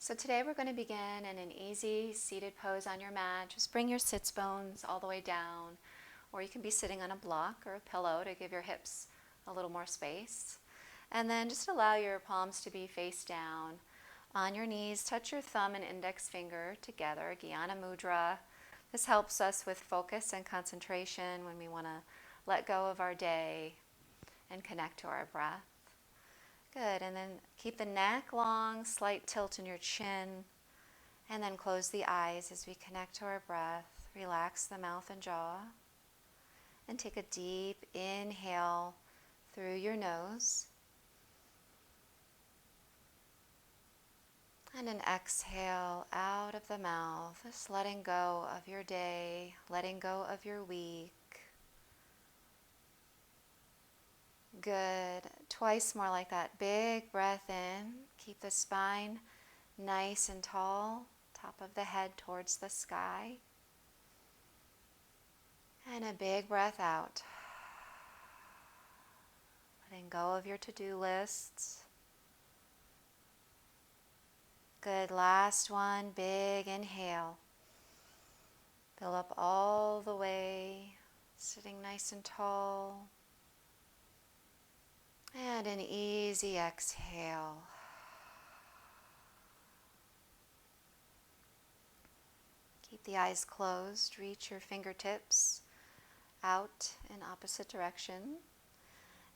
So today we're going to begin in an easy seated pose on your mat. Just bring your sits bones all the way down, or you can be sitting on a block or a pillow to give your hips a little more space. And then just allow your palms to be face down. On your knees, touch your thumb and index finger together, Jnana Mudra. This helps us with focus and concentration when we want to let go of our day and connect to our breath. Good, and then keep the neck long, slight tilt in your chin, and then close the eyes as we connect to our breath. Relax the mouth and jaw, and take a deep inhale through your nose, and an exhale out of the mouth, just letting go of your day, letting go of your week. Good. Twice more like that. Big breath in. Keep the spine nice and tall, top of the head towards the sky. And a big breath out. Letting go of your to-do lists. Good. Last one. Big inhale. Fill up all the way, sitting nice and tall. And an easy exhale. Keep the eyes closed. Reach your fingertips out in opposite direction.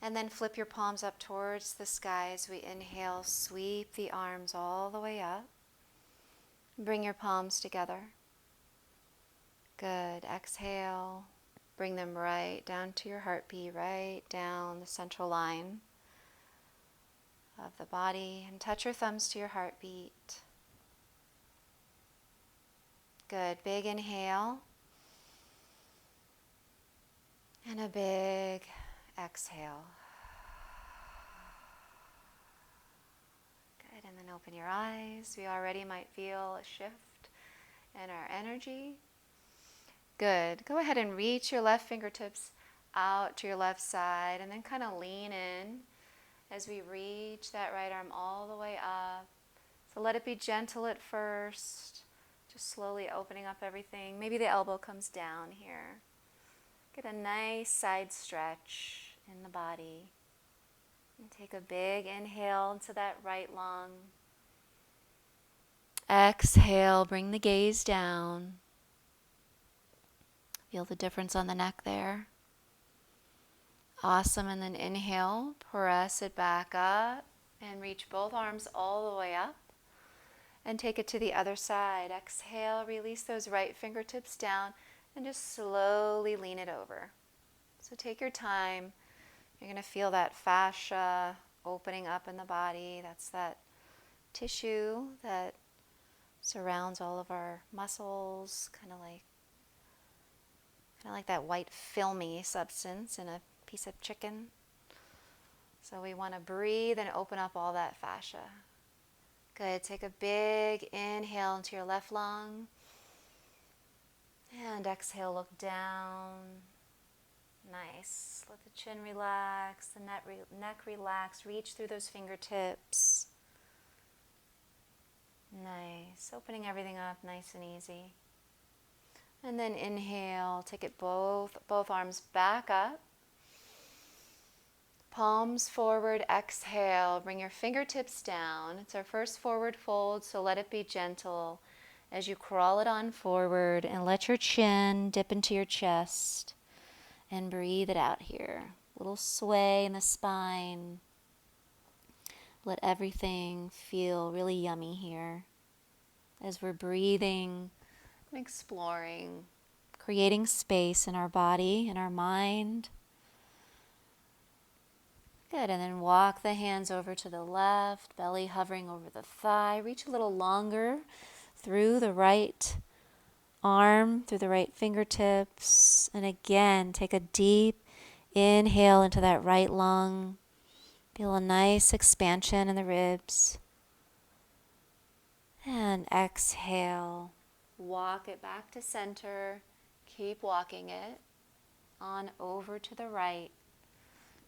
And then flip your palms up towards the sky as we inhale. Sweep the arms all the way up. Bring your palms together. Good. Exhale. Bring them right down to your heartbeat, right down the central line of the body, and touch your thumbs to your heartbeat. Good. Big inhale. And a big exhale. Good. And then open your eyes. We already might feel a shift in our energy. Good. Go ahead and reach your left fingertips out to your left side, and then kind of lean in as we reach that right arm all the way up. So let it be gentle at first, just slowly opening up everything. Maybe the elbow comes down here. Get a nice side stretch in the body. And take a big inhale into that right lung. Exhale, bring the gaze down. Feel the difference on the neck there. Awesome, and then inhale, press it back up and reach both arms all the way up and take it to the other side. Exhale, release those right fingertips down and just slowly lean it over. So take your time. You're going to feel that fascia opening up in the body. That's that tissue that surrounds all of our muscles, kind of like that white filmy substance in a piece of chicken. So we want to breathe and open up all that fascia. Good. Take a big inhale into your left lung. And exhale, look down. Nice. Let the chin relax, the neck relax. Reach through those fingertips. Nice. Opening everything up nice and easy. And then inhale, take it both arms back up. Palms forward, exhale. Bring your fingertips down. It's our first forward fold, so let it be gentle as you crawl it on forward and let your chin dip into your chest and breathe it out here. A little sway in the spine. Let everything feel really yummy here as we're breathing, exploring, creating space in our body, in our mind. Good, and then walk the hands over to the left, belly hovering over the thigh. Reach a little longer through the right arm, through the right fingertips. And again, take a deep inhale into that right lung. Feel a nice expansion in the ribs. And exhale. Walk it back to center. Keep walking it on over to the right.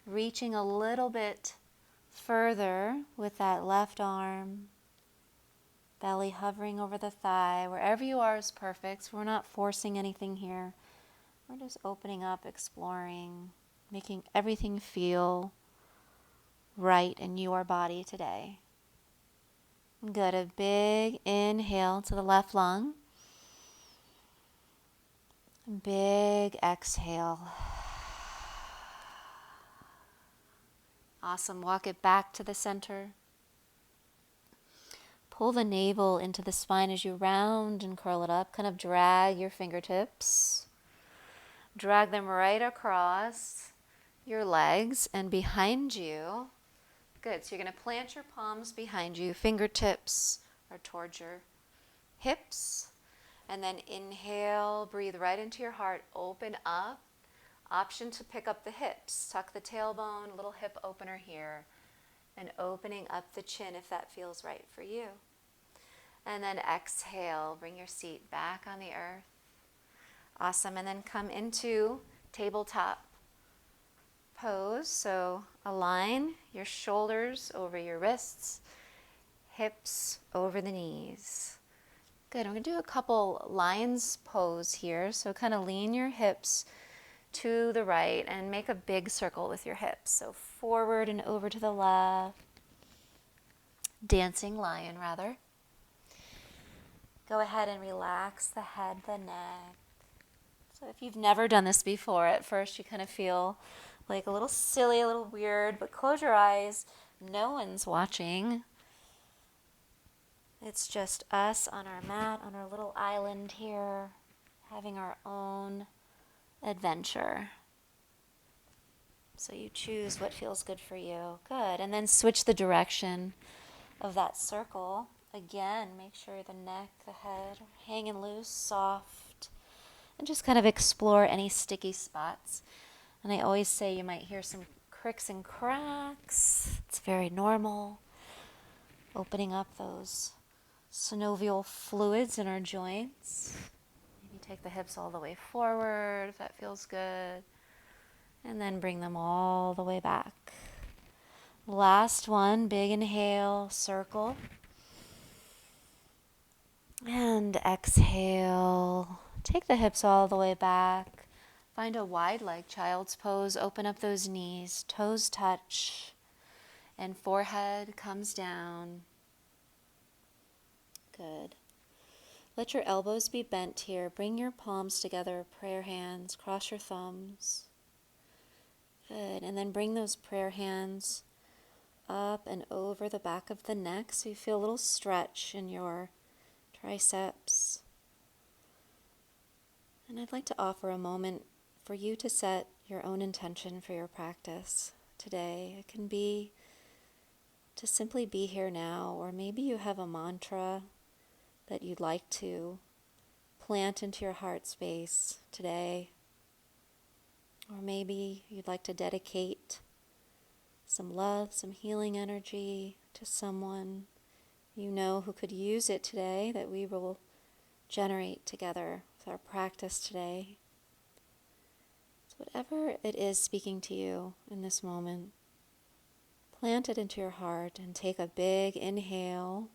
Reaching a little bit further with that left arm, Belly hovering over the thigh. Wherever you are is perfect. We're not forcing anything here. We're just opening up, exploring, making everything feel right in your body today. Good. A big inhale to the left lung. Big exhale. Awesome. Walk it back to the center. Pull the navel into the spine as you round and curl it up. Kind of drag your fingertips. Drag them right across your legs and behind you. Good. So you're going to plant your palms behind you. Fingertips are towards your hips. And then inhale, breathe right into your heart. Open up. Option to pick up the hips. Tuck the tailbone, a little hip opener here. And opening up the chin if that feels right for you. And then exhale, bring your seat back on the earth. Awesome. And then come into tabletop pose. So align your shoulders over your wrists, hips over the knees. Good. I'm going to do a couple lion's pose here. So kind of lean your hips to the right and make a big circle with your hips. So forward and over to the left. Dancing lion, rather. Go ahead and relax the head, the neck. So if you've never done this before, at first you kind of feel like a little silly, a little weird, but close your eyes. No one's watching. It's just us on our mat, on our little island here, having our own adventure. So you choose what feels good for you. Good. And then switch the direction of that circle. Again, make sure the neck, the head are hanging loose, soft, and just kind of explore any sticky spots. And I always say you might hear some cricks and cracks. It's very normal. Opening up those synovial fluids in our joints. Maybe take the hips all the way forward if that feels good. And then bring them all the way back. Last one, big inhale, circle. And exhale. Take the hips all the way back. Find a wide leg child's pose. Open up those knees. Toes touch. And forehead comes down. Good. Let your elbows be bent here. Bring your palms together, prayer hands. Cross your thumbs. Good. And then bring those prayer hands up and over the back of the neck so you feel a little stretch in your triceps. And I'd like to offer a moment for you to set your own intention for your practice today. It can be to simply be here now, or maybe you have a mantra that you'd like to plant into your heart space today. Or maybe you'd like to dedicate some love, some healing energy to someone you know who could use it today, that we will generate together with our practice today. So whatever it is speaking to you in this moment, plant it into your heart and take a big inhale.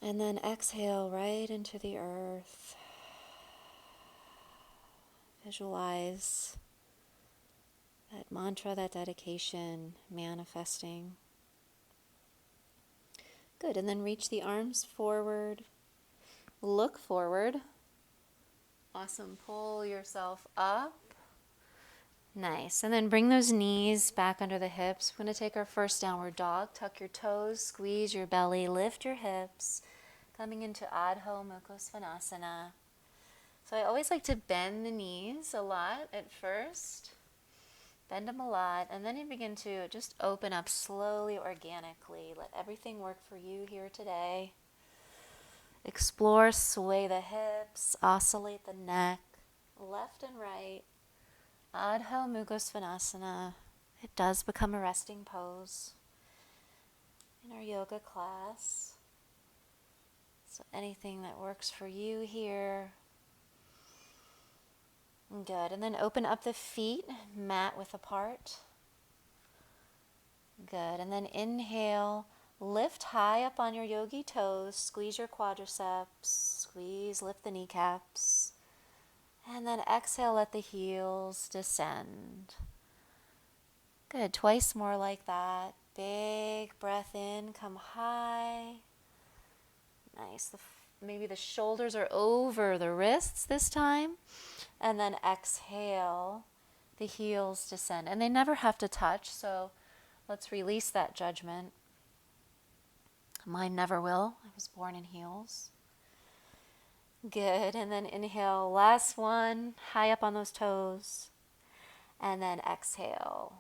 And then exhale right into the earth. Visualize that mantra, that dedication, manifesting. Good, and then reach the arms forward. Look forward. Awesome, pull yourself up. Nice, and then bring those knees back under the hips. We're going to take our first downward dog. Tuck your toes, squeeze your belly, lift your hips. Coming into Adho Mukha Svanasana. So I always like to bend the knees a lot at first. Bend them a lot, and then you begin to just open up slowly, organically. Let everything work for you here today. Explore, sway the hips, oscillate the neck, left and right. Adho Mukha Svanasana. It does become a resting pose in our yoga class. So anything that works for you here. Good. And then open up the feet, mat width apart. Good. And then inhale, Lift high up on your yogi toes, squeeze your quadriceps, squeeze, lift the kneecaps, and then exhale, let the heels descend. Good, twice more like that. Big breath in, come high. Nice, maybe the shoulders are over the wrists this time, and then exhale, the heels descend. And they never have to touch, so let's release that judgment. Mine never will. I was born in heels. Good. And then inhale. Last one. High up on those toes. And then exhale.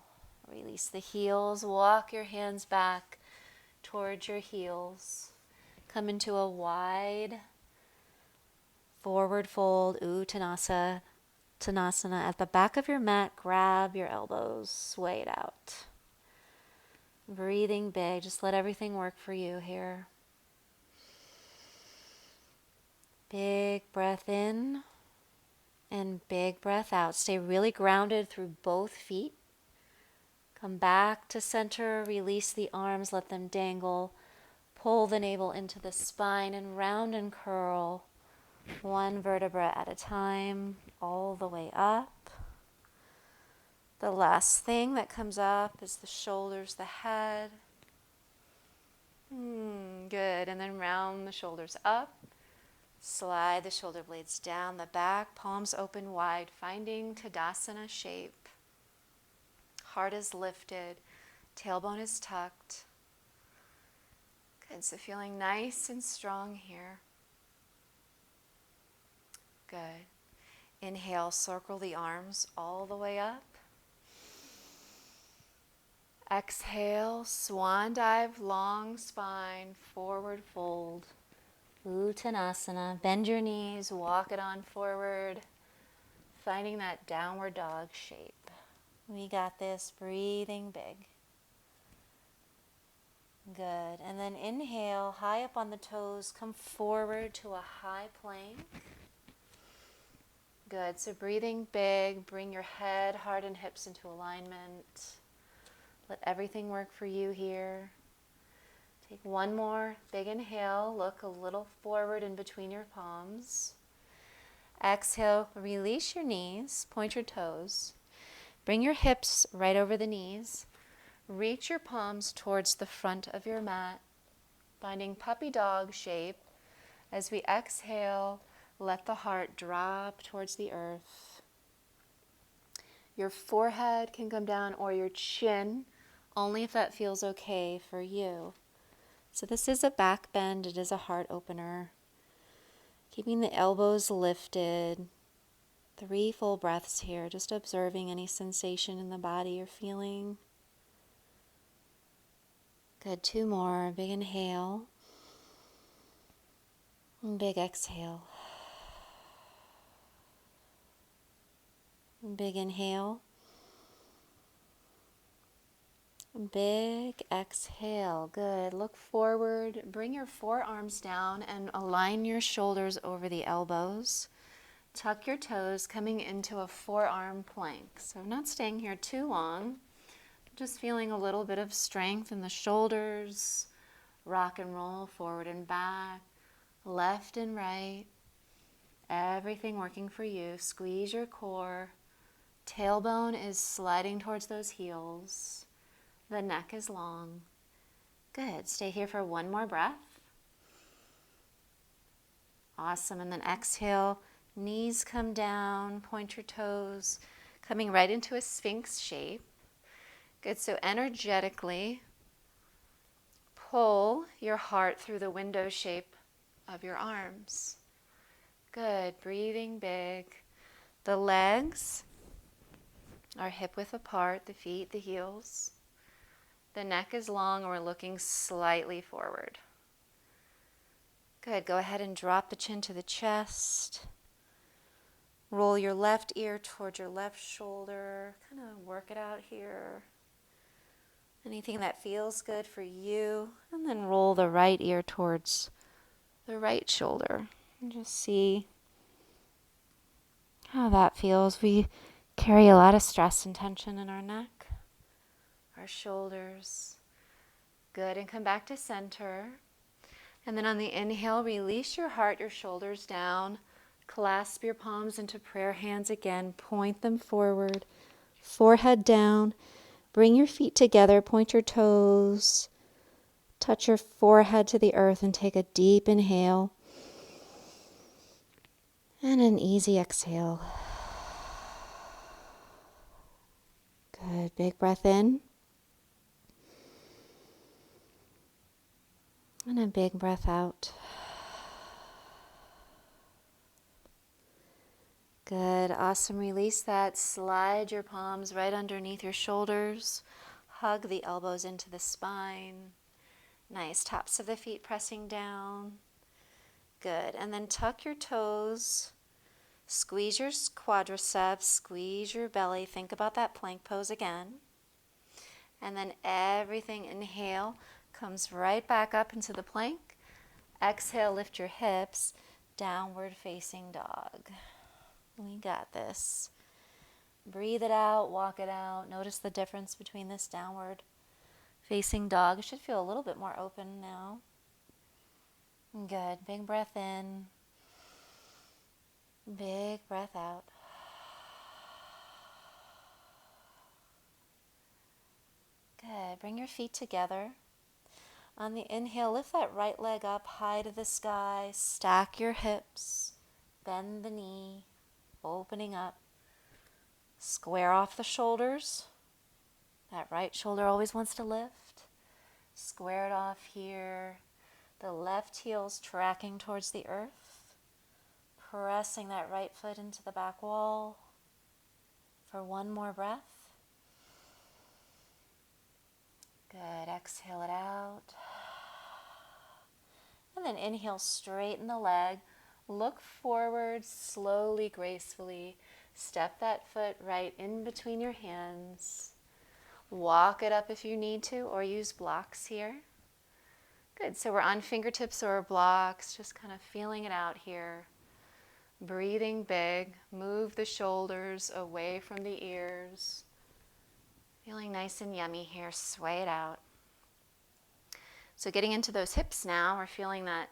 Release the heels. Walk your hands back towards your heels. Come into a wide forward fold. Uttanasana. At the back of your mat, grab your elbows. Sway it out. Breathing big. Just let everything work for you here. Big breath in and big breath out. Stay really grounded through both feet. Come back to center. Release the arms. Let them dangle. Pull the navel into the spine and round and curl. One vertebra at a time, all the way up. The last thing that comes up is the shoulders, the head. Good. And then round the shoulders up. Slide the shoulder blades down the back, palms open wide, finding Tadasana shape. Heart is lifted, tailbone is tucked. Good, so feeling nice and strong here. Good. Inhale, circle the arms all the way up. Exhale, swan dive, long spine, forward fold. Uttanasana. Bend your knees, walk it on forward, finding that downward dog shape. We got this. Breathing big. Good. And then inhale, high up on the toes, come forward to a high plank. Good. So breathing big, bring your head, heart, and hips into alignment. Let everything work for you here. Take one more big inhale. Look a little forward in between your palms. Exhale, release your knees, point your toes. Bring your hips right over the knees. Reach your palms towards the front of your mat, finding puppy dog shape. As we exhale, let the heart drop towards the earth. Your forehead can come down or your chin, only if that feels okay for you. So this is a back bend, it is a heart opener. Keeping the elbows lifted. 3 full breaths here, just observing any sensation in the body you're feeling. Good, 2 more. Big inhale. And big exhale. And big inhale. Big exhale. Good. Look forward. Bring your forearms down and align your shoulders over the elbows. Tuck your toes, coming into a forearm plank. So not staying here too long. Just feeling a little bit of strength in the shoulders. Rock and roll forward and back, left and right. Everything working for you. Squeeze your core. Tailbone is sliding towards those heels. The neck is long. Good. Stay here for 1 more breath. Awesome. And then exhale. Knees come down. Point your toes. Coming right into a sphinx shape. Good. So energetically pull your heart through the window shape of your arms. Good. Breathing big. The legs are hip width apart. The feet, the heels. The neck is long and we're looking slightly forward. Good. Go ahead and drop the chin to the chest. Roll your left ear towards your left shoulder. Kind of work it out here. Anything that feels good for you. And then roll the right ear towards the right shoulder. And just see how that feels. We carry a lot of stress and tension in our neck, our shoulders. Good, and come back to center. And then on the inhale, release your heart, your shoulders down. Clasp your palms into prayer hands again. Point them forward. Forehead down. Bring your feet together. Point your toes. Touch your forehead to the earth and take a deep inhale. And an easy exhale. Good. Big breath in. And a big breath out. Good. Awesome. Release that. Slide your palms right underneath your shoulders. Hug the elbows into the spine. Nice. Tops of the feet pressing down. Good. And then tuck your toes. Squeeze your quadriceps. Squeeze your belly. Think about that plank pose again. And then everything, inhale, comes right back up into the plank. Exhale, lift your hips. Downward facing dog. We got this. Breathe it out, walk it out. Notice the difference between this downward facing dog. It should feel a little bit more open now. Good. Big breath in. Big breath out. Good. Bring your feet together. On the inhale, lift that right leg up high to the sky. Stack your hips. Bend the knee. Opening up. Square off the shoulders. That right shoulder always wants to lift. Square it off here. The left heel's tracking towards the earth. Pressing that right foot into the back wall. For one more breath. Good. Exhale it out. And then inhale, straighten the leg. Look forward slowly, gracefully. Step that foot right in between your hands. Walk it up if you need to, or use blocks here. Good. So we're on fingertips or blocks, just kind of feeling it out here. Breathing big. Move the shoulders away from the ears. Feeling nice and yummy here. Sway it out. So getting into those hips now, we're feeling that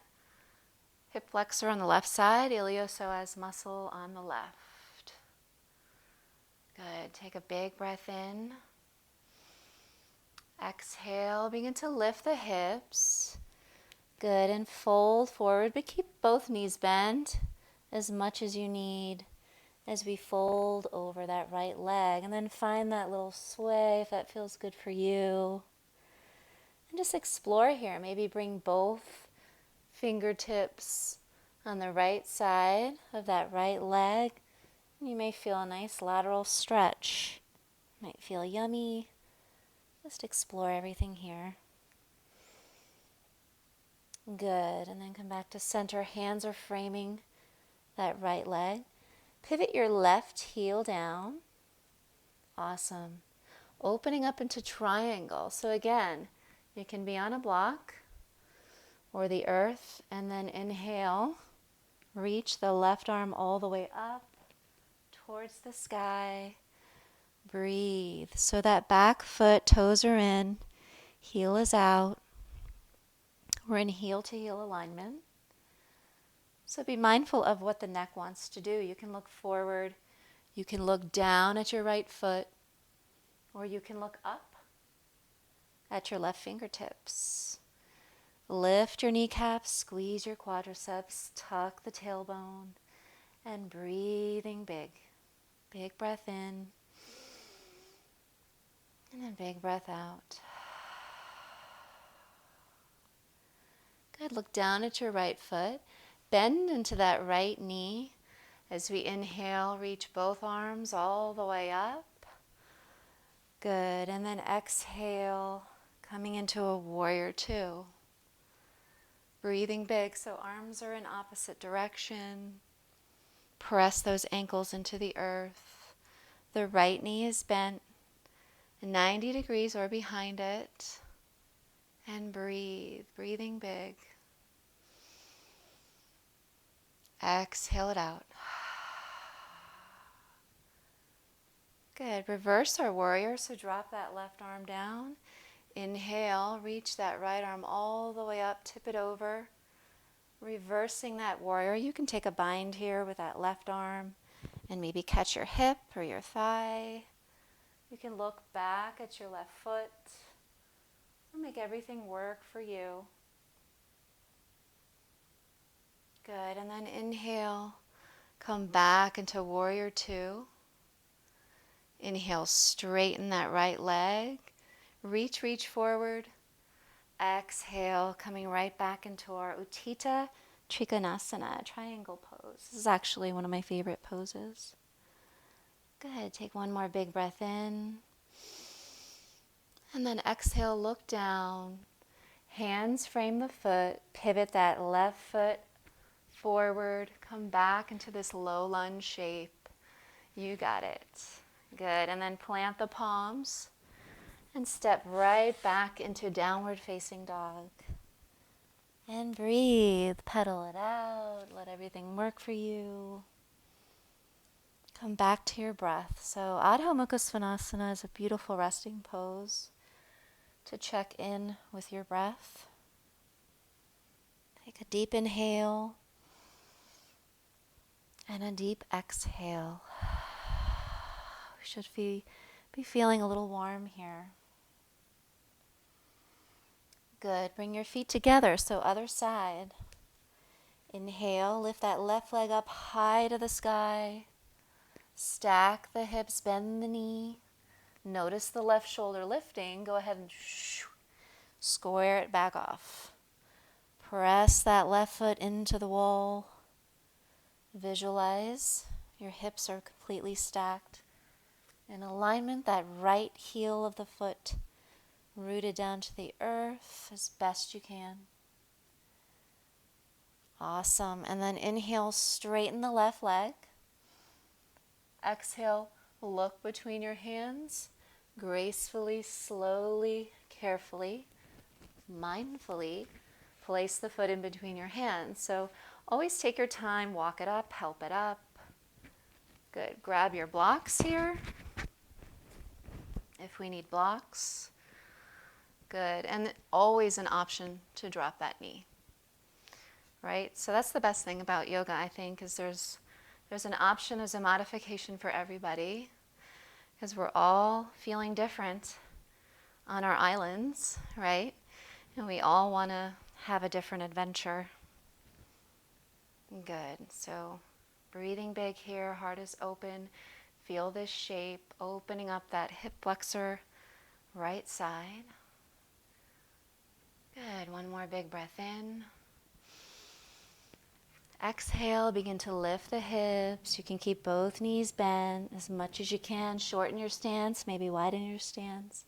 hip flexor on the left side, iliopsoas muscle on the left. Good. Take a big breath in. Exhale. Begin to lift the hips. Good. And fold forward, but keep both knees bent as much as you need as we fold over that right leg. And then find that little sway if that feels good for you. And just explore here. Maybe bring both fingertips on the right side of that right leg. You may feel a nice lateral stretch. Might feel yummy. Just explore everything here. Good. And then come back to center. Hands are framing that right leg. Pivot your left heel down. Awesome. Opening up into triangle. So again, you can be on a block or the earth, and then inhale. Reach the left arm all the way up towards the sky. Breathe. So that back foot, toes are in, heel is out. We're in heel to heel alignment. So be mindful of what the neck wants to do. You can look forward. You can look down at your right foot, or you can look up at your left fingertips. Lift your kneecaps, squeeze your quadriceps, tuck the tailbone, and breathing big. Big breath in, and then big breath out. Good. Look down at your right foot. Bend into that right knee. As we inhale, reach both arms all the way up. Good. And then exhale, coming into a warrior two. Breathing big, so arms are in opposite direction. Press those ankles into the earth. The right knee is bent 90 degrees or behind it. And breathe, breathing big. Exhale it out. Good. Reverse our warrior, so drop that left arm down. inhale, reach that right arm all the way up, tip it over, reversing that warrior. You can take a bind here with that left arm and maybe catch your hip or your thigh. You can look back at your left foot and make everything work for you. Good, and then inhale, come back into warrior two. Inhale, straighten that right leg. Reach forward. Exhale, coming right back into our Utthita Trikonasana, triangle pose. This is actually one of my favorite poses. Good, take one more big breath in. And then exhale, look down. Hands frame the foot, pivot that left foot forward, come back into this low lunge shape. You got it. Good, and then plant the palms and step right back into downward facing dog. And breathe, pedal it out, let everything work for you. Come back to your breath. So Adho Mukha Svanasana is a beautiful resting pose to check in with your breath. Take a deep inhale and a deep exhale. We should be feeling a little warm here. Good. Bring your feet together. So other side. Inhale. Lift that left leg up high to the sky. Stack the hips. Bend the knee. Notice the left shoulder lifting. Go ahead and square it back off. Press that left foot into the wall. Visualize your hips are completely stacked. In alignment, that right heel of the foot rooted down to the earth as best you can. Awesome. And then inhale, straighten the left leg. Exhale, look between your hands. Gracefully, slowly, carefully, mindfully place the foot in between your hands. So always take your time, walk it up, help it up. Good. Grab your blocks here if we need blocks. Good. And always an option to drop that knee. Right? So that's the best thing about yoga, I think, is there's an option, there's a modification for everybody, because we're all feeling different on our islands, right? And we all want to have a different adventure. Good. So breathing big here, heart is open. Feel this shape, opening up that hip flexor, right side. Good. One more big breath in. Exhale, begin to lift the hips. You can keep both knees bent as much as you can. Shorten your stance, maybe widen your stance.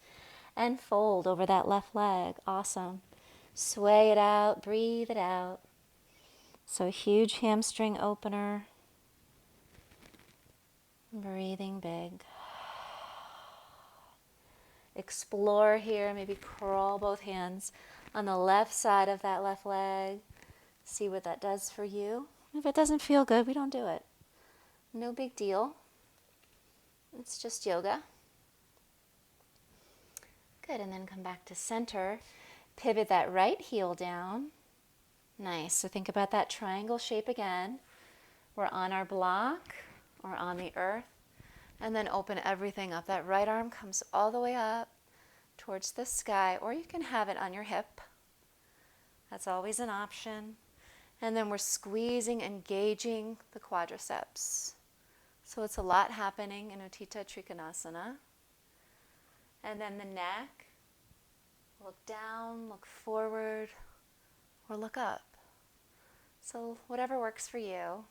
And fold over that left leg. Awesome. Sway it out, breathe it out. So huge hamstring opener. Breathing big. Explore here, maybe crawl both hands on the left side of that left leg. See what that does for you. If it doesn't feel good, we don't do it. No big deal. It's just yoga. Good, and then come back to center. Pivot that right heel down. Nice, so think about that triangle shape again. We're on our block or on the earth. And then open everything up. That right arm comes all the way up towards the sky, or you can have it on your hip. That's always an option. And then we're squeezing, engaging the quadriceps. So it's a lot happening in Utthita Trikonasana. And then the neck, look down, look forward, or look up. So whatever works for you.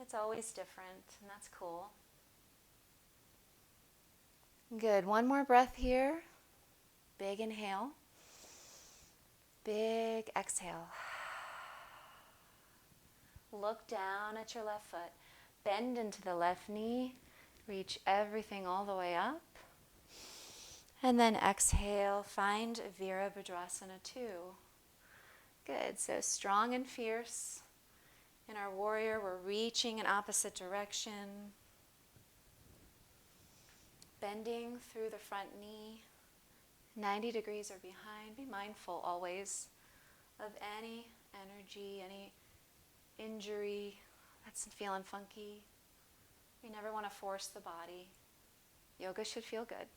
It's always different, and that's cool. Good. One more breath here. Big inhale. Big exhale. Look down at your left foot. Bend into the left knee. Reach everything all the way up. And then exhale. Find Virabhadrasana 2. Good. So strong and fierce. In our warrior, we're reaching in opposite direction. Bending through the front knee. 90 degrees or behind. Be mindful always of any energy, any injury that's feeling funky. We never want to force the body. Yoga should feel good.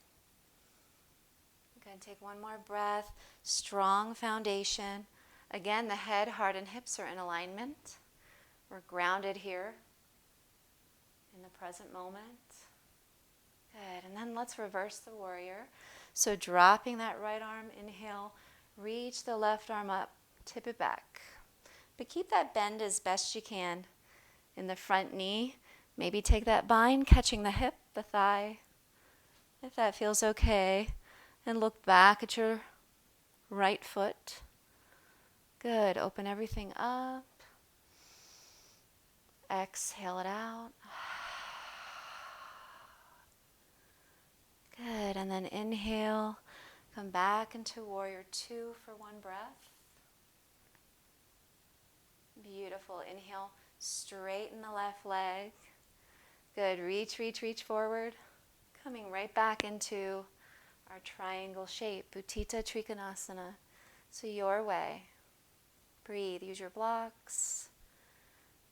Good, take one more breath. Strong foundation. Again, the head, heart, and hips are in alignment. We're grounded here in the present moment. Good, and then let's reverse the warrior. So dropping that right arm, inhale, reach the left arm up, tip it back. But keep that bend as best you can in the front knee. Maybe take that bind, catching the hip, the thigh, if that feels okay. And look back at your right foot. Good, open everything up. Exhale it out. Good, and then inhale, come back into warrior two for one breath. Beautiful, inhale, straighten the left leg. Good, reach, reach, reach forward. Coming right back into our triangle shape, Utthita Trikonasana. So your way. Breathe, use your blocks.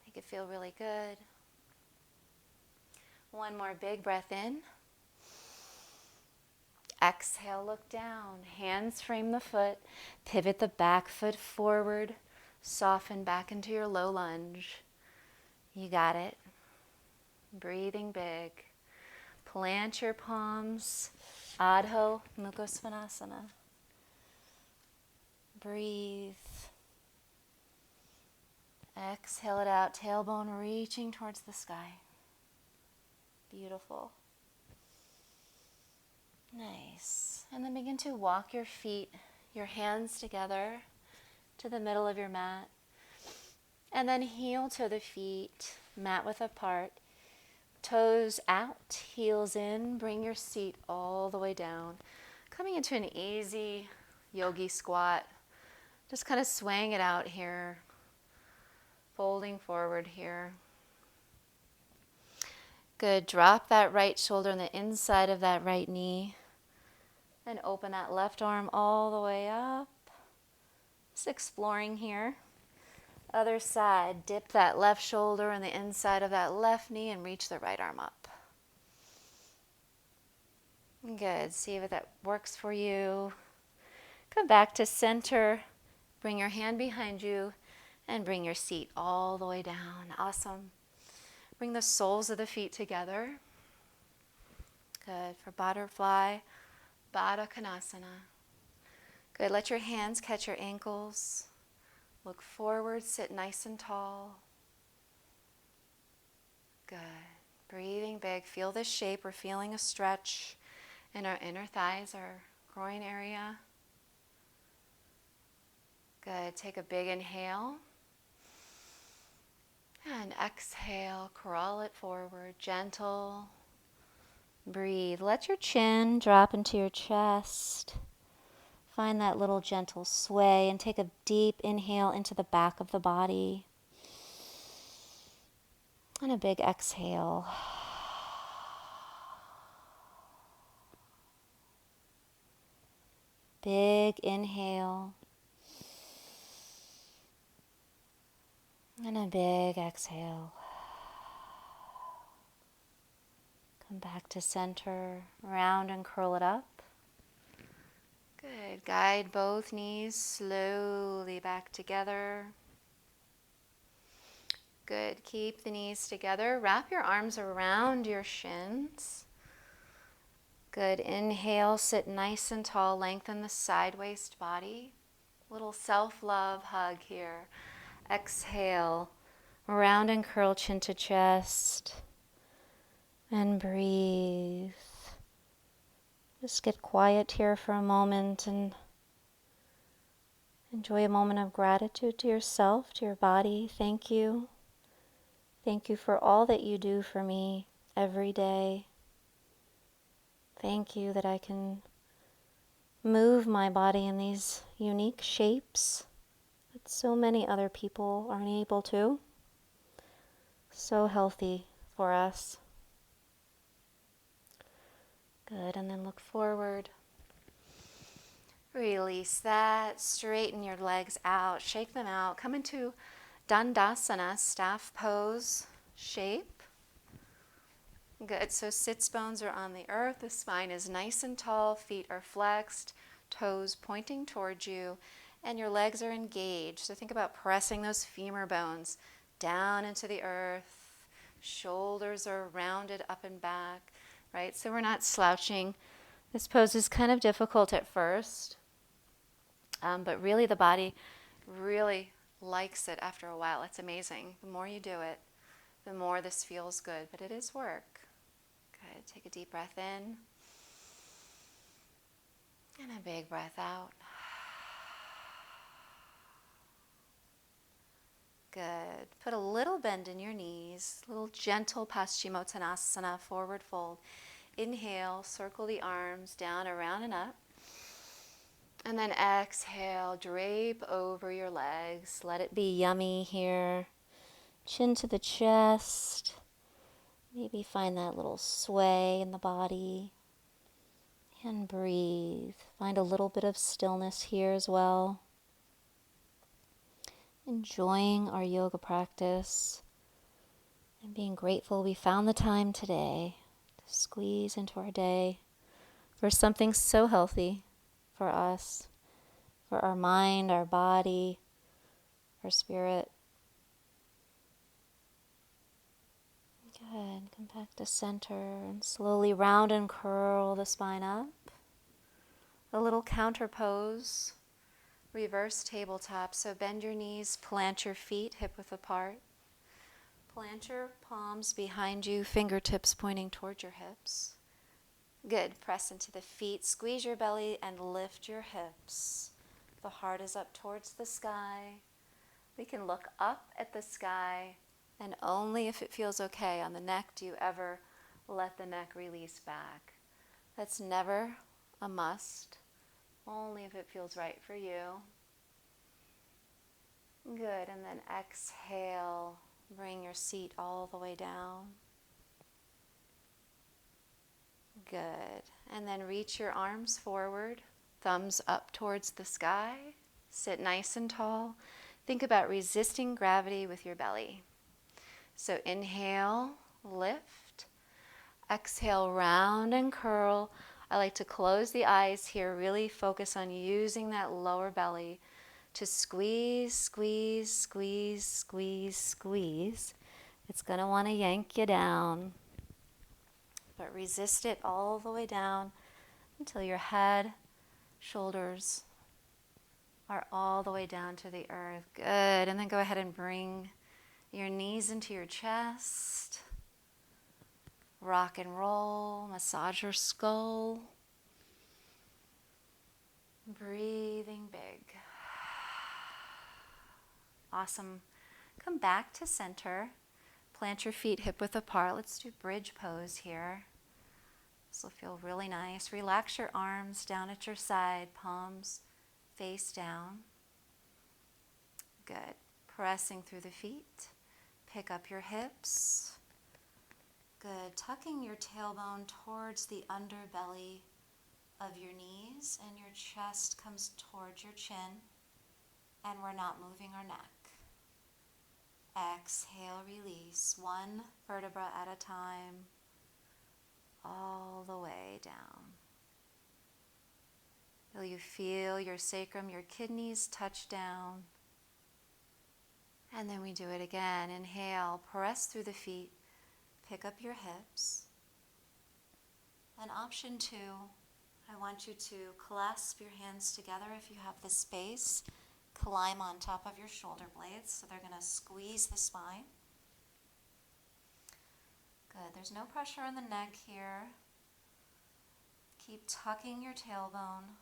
Make it feel really good. One more big breath in. Exhale, look down. Hands frame the foot. Pivot the back foot forward. Soften back into your low lunge. You got it. Breathing big. Plant your palms. Adho Mukha Svanasana. Breathe. Exhale it out. Tailbone reaching towards the sky. Beautiful. Nice. And then begin to walk your feet, your hands together to the middle of your mat. And then heel to the feet, mat width apart. Toes out, heels in. Bring your seat all the way down. Coming into an easy yogi squat. Just kind of swaying it out here. Folding forward here. Good. Drop that right shoulder on the inside of that right knee. And open that left arm all the way up. Just exploring here. Other side. Dip that left shoulder on the inside of that left knee and reach the right arm up. Good. See if that works for you. Come back to center. Bring your hand behind you and bring your seat all the way down. Awesome. Bring the soles of the feet together. Good. For butterfly, Baddha Konasana. Good. Let your hands catch your ankles. Look forward. Sit nice and tall. Good. Breathing big. Feel this shape. We're feeling a stretch in our inner thighs, our groin area. Good. Take a big inhale. And exhale. Crawl it forward. Gentle. Breathe. Let your chin drop into your chest. Find that little gentle sway and take a deep inhale into the back of the body. And a big exhale. Big inhale. And a big exhale. Come back to center, round and curl it up. Good. Guide both knees slowly back together. Good. Keep the knees together. Wrap your arms around your shins. Good. Inhale, sit nice and tall. Lengthen the side waist body. Little self-love hug here. Exhale, round and curl chin to chest. And breathe. Just get quiet here for a moment and enjoy a moment of gratitude to yourself, to your body. Thank you. Thank you for all that you do for me every day. Thank you that I can move my body in these unique shapes that so many other people aren't able to. So healthy for us. Good, and then look forward. Release that. Straighten your legs out. Shake them out. Come into Dandasana, staff pose shape. Good. So sits bones are on the earth. The spine is nice and tall. Feet are flexed. Toes pointing towards you. And your legs are engaged. So think about pressing those femur bones down into the earth. Shoulders are rounded up and back, right? So we're not slouching. This pose is kind of difficult at first, but really the body really likes it after a while. It's amazing. The more you do it, the more this feels good, but it is work. Good. Take a deep breath in and a big breath out. Good. Put a little bend in your knees, little gentle Paschimottanasana, forward fold. Inhale, circle the arms down, around and up. And then exhale, drape over your legs. Let it be yummy here. Chin to the chest. Maybe find that little sway in the body. And breathe. Find a little bit of stillness here as well. Enjoying our yoga practice. And being grateful we found the time today to squeeze into our day for something so healthy for us, for our mind, our body, our spirit. Good. Come back to center and slowly round and curl the spine up. A little counter pose, reverse tabletop. So bend your knees, plant your feet hip width apart. Plant your palms behind you, fingertips pointing towards your hips. Good. Press into the feet, squeeze your belly, and lift your hips. The heart is up towards the sky. We can look up at the sky, and only if it feels okay on the neck do you ever let the neck release back. That's never a must, only if it feels right for you. Good. And then exhale. Bring your seat all the way down. Good. And then reach your arms forward, thumbs up towards the sky. Sit nice and tall. Think about resisting gravity with your belly. So inhale, lift. Exhale, round and curl. I like to close the eyes here, really focus on using that lower belly to squeeze, squeeze, squeeze, squeeze, squeeze. It's going to want to yank you down. But resist it all the way down until your head, shoulders are all the way down to the earth. Good. And then go ahead and bring your knees into your chest. Rock and roll. Massage your skull. Breathing big. Awesome. Come back to center. Plant your feet hip width apart. Let's do bridge pose here. This will feel really nice. Relax your arms down at your side, palms face down. Good. Pressing through the feet. Pick up your hips. Good. Tucking your tailbone towards the underbelly of your knees, and your chest comes towards your chin, and we're not moving our neck. Exhale, release, one vertebra at a time, all the way down. Will you feel your sacrum, your kidneys touch down? And then we do it again. Inhale, press through the feet, pick up your hips. And option 2, I want you to clasp your hands together if you have the space. Climb on top of your shoulder blades, so they're going to squeeze the spine. Good. There's no pressure on the neck here. Keep tucking your tailbone.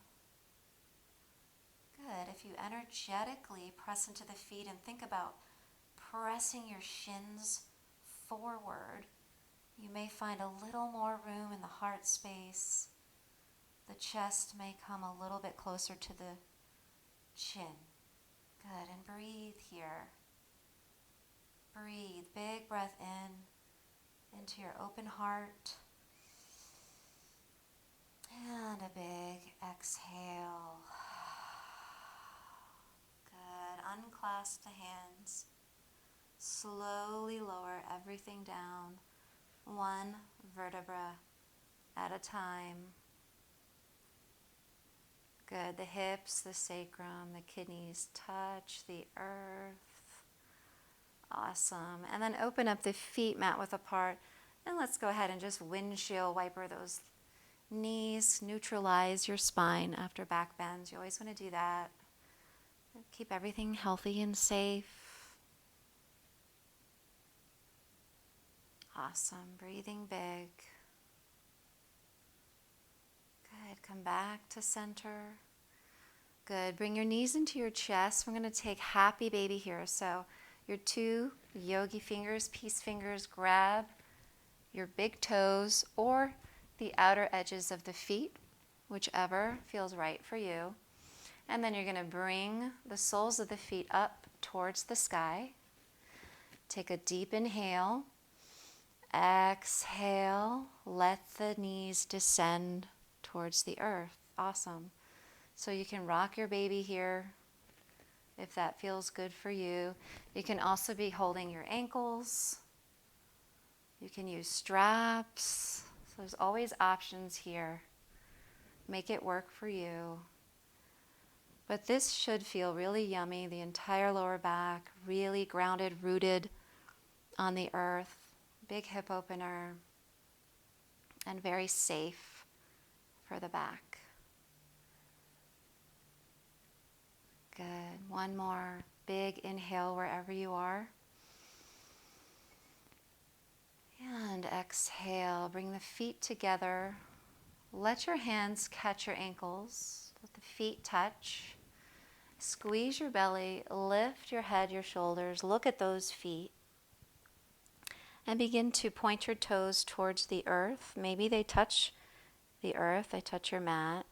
Good. If you energetically press into the feet and think about pressing your shins forward, you may find a little more room in the heart space. The chest may come a little bit closer to the chin. Good, and breathe here. Breathe, big breath into your open heart. And a big exhale. clasp the hands. Slowly lower everything down, one vertebra at a time. Good. The hips, the sacrum, the kidneys touch the earth. Awesome. And then open up the feet mat width apart. And let's go ahead and just windshield wiper those knees. Neutralize your spine after back bends. You always want to do that. Keep everything healthy and safe. Awesome. Breathing big. Good. Come back to center. Good. Bring your knees into your chest. We're going to take happy baby here. So your two yogi fingers, peace fingers, grab your big toes or the outer edges of the feet, whichever feels right for you. And then you're going to bring the soles of the feet up towards the sky. Take a deep inhale. Exhale. Let the knees descend towards the earth. Awesome. So you can rock your baby here if that feels good for you. You can also be holding your ankles. You can use straps. So there's always options here. Make it work for you. But this should feel really yummy. The entire lower back, really grounded, rooted on the earth. Big hip opener. And very safe for the back. Good. One more big inhale wherever you are. And exhale. Bring the feet together. Let your hands catch your ankles. Let the feet touch. Squeeze your belly. Lift your head, your shoulders. Look at those feet. And begin to point your toes towards the earth. Maybe they touch the earth. They touch your mat.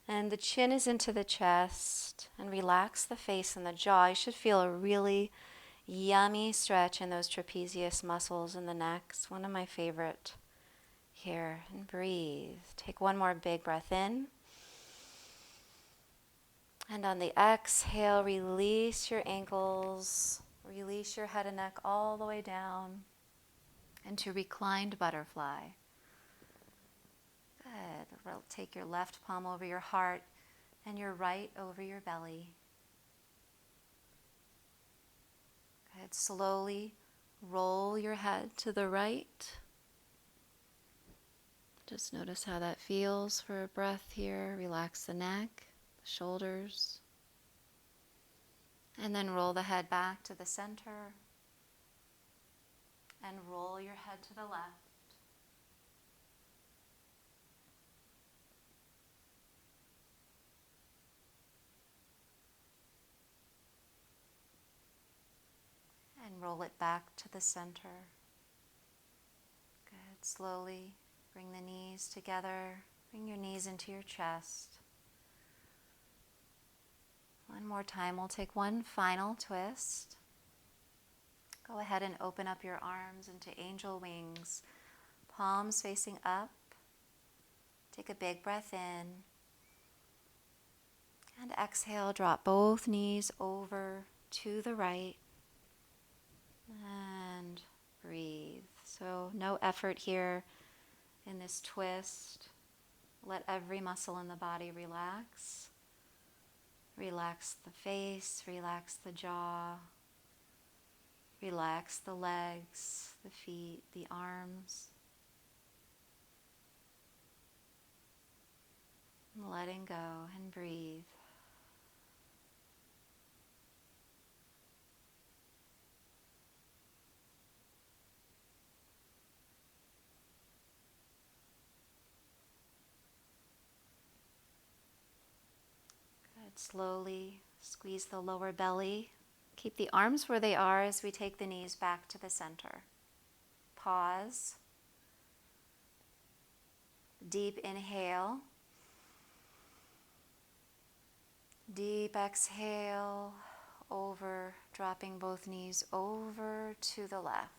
And the chin is into the chest. And relax the face and the jaw. You should feel a really yummy stretch in those trapezius muscles in the neck. It's one of my favorite here. And breathe. Take one more big breath in. And on the exhale, release your ankles. Release your head and neck all the way down into reclined butterfly. Good. Take your left palm over your heart and your right over your belly. Good. Slowly roll your head to the right. Just notice how that feels for a breath here. Relax the neck, the shoulders. And then roll the head back to the center. And roll your head to the left. And roll it back to the center. Good. Slowly bring the knees together. Bring your knees into your chest. One more time. We'll take one final twist. Go ahead and open up your arms into angel wings. Palms facing up. Take a big breath in. And exhale. Drop both knees over to the right. And breathe. So no effort here in this twist. Let every muscle in the body relax. Relax the face, relax the jaw, relax the legs, the feet, the arms. And letting go and breathe. Slowly squeeze the lower belly. Keep the arms where they are as we take the knees back to the center. Pause. Deep inhale. Deep exhale. Over, dropping both knees over to the left.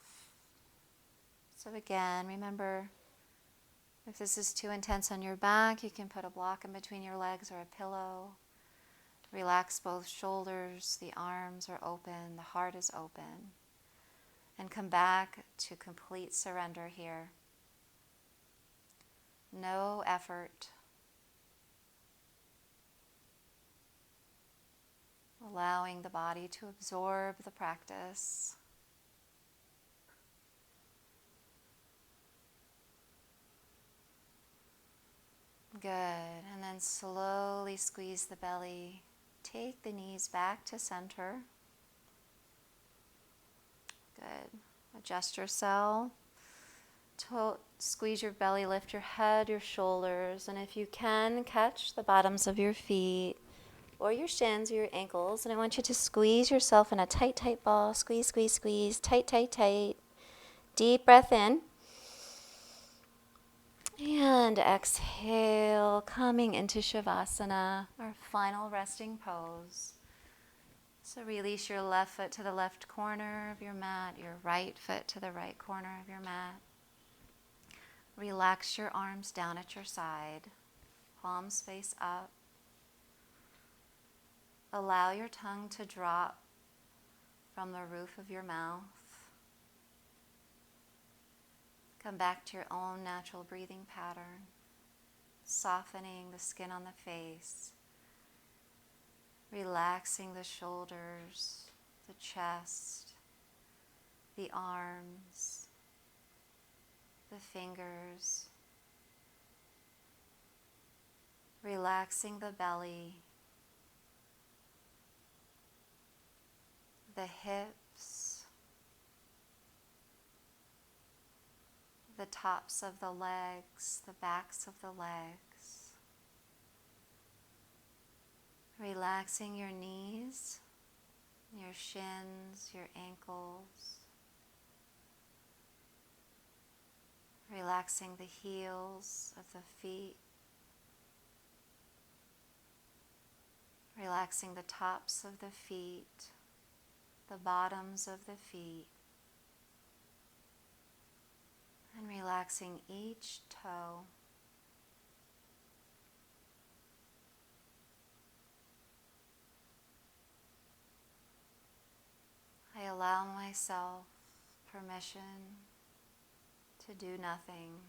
So again, remember, if this is too intense on your back, you can put a block in between your legs or a pillow. Relax both shoulders, the arms are open, the heart is open. And come back to complete surrender here. No effort. Allowing the body to absorb the practice. Good. And then slowly squeeze the belly. Take the knees back to center. Good. Adjust yourself. Squeeze your belly, lift your head, your shoulders, and if you can, catch the bottoms of your feet or your shins or your ankles. And I want you to squeeze yourself in a tight, tight ball. Squeeze, squeeze, squeeze. Tight, tight, tight. Deep breath in. And exhale, coming into Shavasana, our final resting pose. So release your left foot to the left corner of your mat, your right foot to the right corner of your mat. Relax your arms down at your side, palms face up. Allow your tongue to drop from the roof of your mouth. Come back to your own natural breathing pattern, softening the skin on the face, relaxing the shoulders, the chest, the arms, the fingers, relaxing the belly, the hips, the tops of the legs, the backs of the legs. Relaxing your knees, your shins, your ankles. Relaxing the heels of the feet. Relaxing the tops of the feet, the bottoms of the feet. And relaxing each toe. I allow myself permission to do nothing.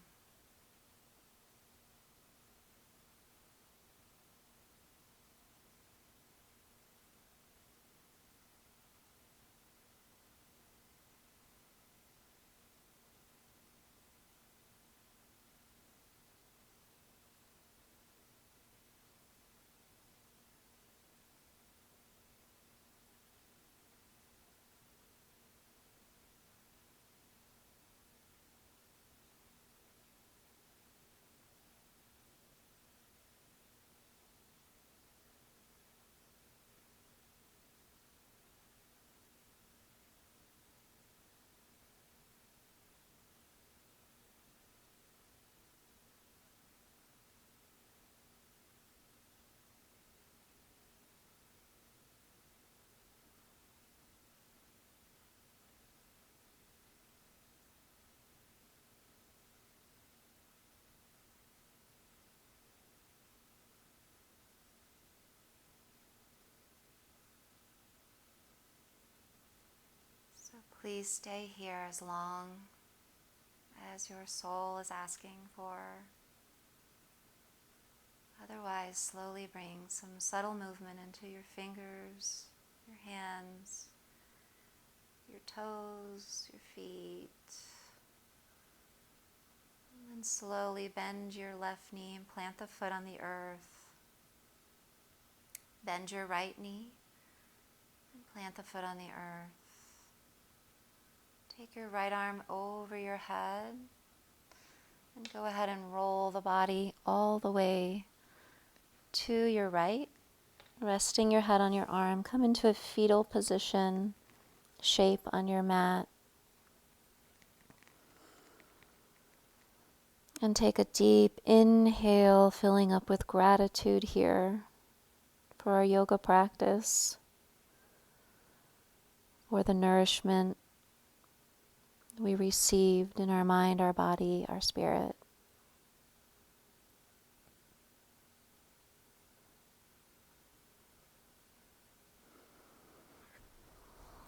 So please stay here as long as your soul is asking for. Otherwise, slowly bring some subtle movement into your fingers, your hands, your toes, your feet. And then slowly bend your left knee and plant the foot on the earth. Bend your right knee and plant the foot on the earth. Take your right arm over your head and go ahead and roll the body all the way to your right, resting your head on your arm. Come into a fetal position, shape on your mat. And take a deep inhale, filling up with gratitude here for our yoga practice, for the nourishment we received in our mind, our body, our spirit.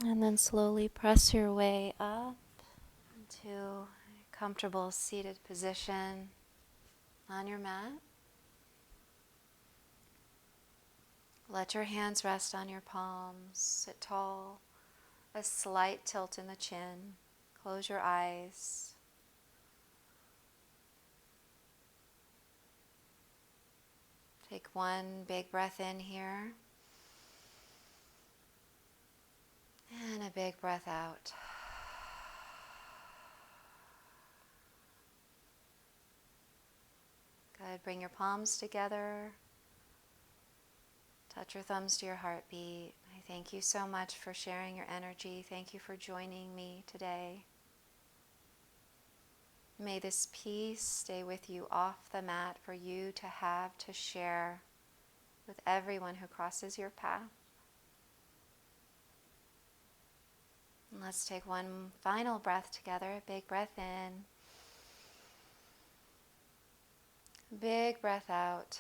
And then slowly press your way up into a comfortable seated position on your mat. Let your hands rest on your palms. Sit tall, a slight tilt in the chin. Close your eyes. Take one big breath in here. And a big breath out. Good. Bring your palms together. Touch your thumbs to your heartbeat. I thank you so much for sharing your energy. Thank you for joining me today. May this peace stay with you off the mat for you to have to share with everyone who crosses your path. And let's take one final breath together. A big breath in. Big breath out.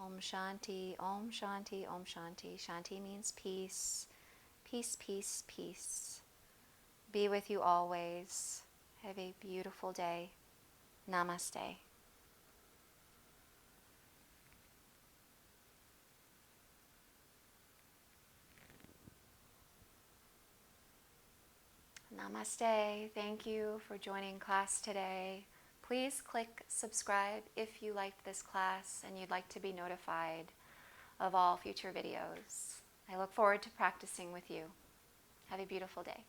Om Shanti, Om Shanti, Om Shanti. Shanti means peace. Peace, peace, peace. Be with you always. Have a beautiful day. Namaste. Namaste. Thank you for joining class today. Please click subscribe if you liked this class and you'd like to be notified of all future videos. I look forward to practicing with you. Have a beautiful day.